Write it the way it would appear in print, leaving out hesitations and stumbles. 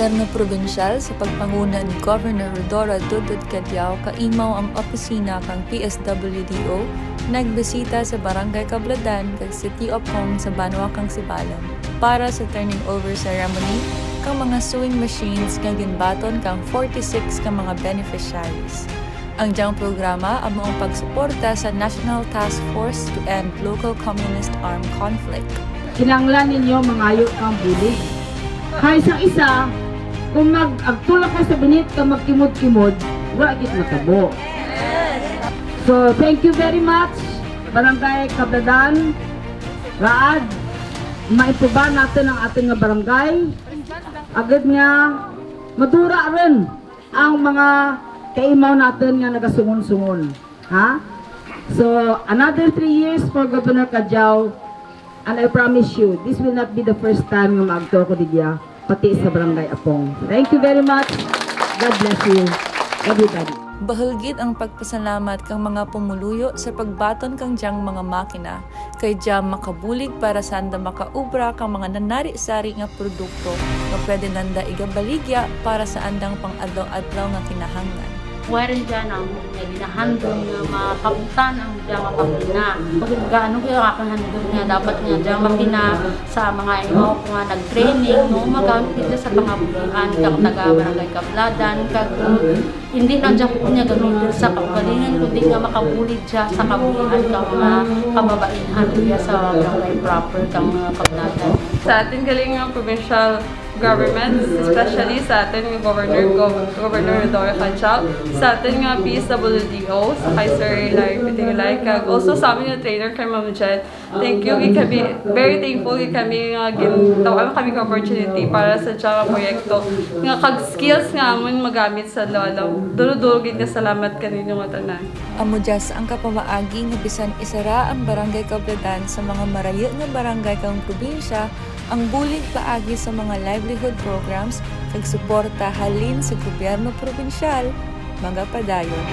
Gobyerno Probinsyal sa pagpanguna ni Governor Rodora Dudut Cadiao kaimaw ang opisina kang PSWDO nagbisita sa Barangay Cabladan kag City of Home sa Banwa kang Sibalan para sa turning over ceremony kang mga sewing machines nga ginbaton kang 46 ka mga beneficiaries. Ang diyang programa amo ang pagsuporta sa National Task Force to End Local Communist Armed Conflict. Kinanglan ninyo mangayo kang bulig. Kaya sa isa, kung mag-agtulak ka sa binit ka magkimod-kimod, wala kit matabo. So, thank you very much, Barangay Cabladan. Raad, maipuba natin ang ating barangay. Agad nga, madura rin ang mga kaimaw natin nga nagasungon-sungon. Ha? So, another 3 years for Governor Cadiao. And I promise you, this will not be the first time nga maagto ko diya, pati sa Barangay Apong. Thank you very much. God bless you, everybody. Bahulgid ang pagpasalamat kang mga pumuluyo sa pagbaton kang diyang mga makina, kay diyang makabulig para sanda makaubra kang mga nanari-sari nga produkto nga pwede nanda igabaligya para sa andang pang-adlaw-adlaw nga kinahanglan. Warin dyan ang ginahandol nga makabutan ang dyan makapina. Gaano kaya kakahandol nga dapat nga dyan makina sa mga ino nga nag-training, no? Magamit dito sa pangabulihan kang taga-Barangay Cabladan. Hindi na dyan po niya gamitin sa kapalingan, kundi nga makabulig dyan sa kabulihan kang mga kababainhan niya sa barangay proper kang Cabladan. Sa ating galing ng provincial government, especially sa ating Governor Rodora Cadiao, sa ating PSWDO, sa kay Sir Larry Pitingilay, kag also sa amin yung trainer kay Ma'am Jen. Thank you, kami very thankful kami nga gintawan kami opportunity para sa tsaka proyekto nga kag skills nga amon magamit sa lolo. Duro-duro nga salamat kaninyo nga tanan. Amo jas ang kapamaagi nga bisan isara ang Barangay Cabladan sa mga marayo nga barangay kang probinsya ang bulig paagi sa mga livelihood programs kag suporta halin sa gobyerno probinsyal, mga padayon.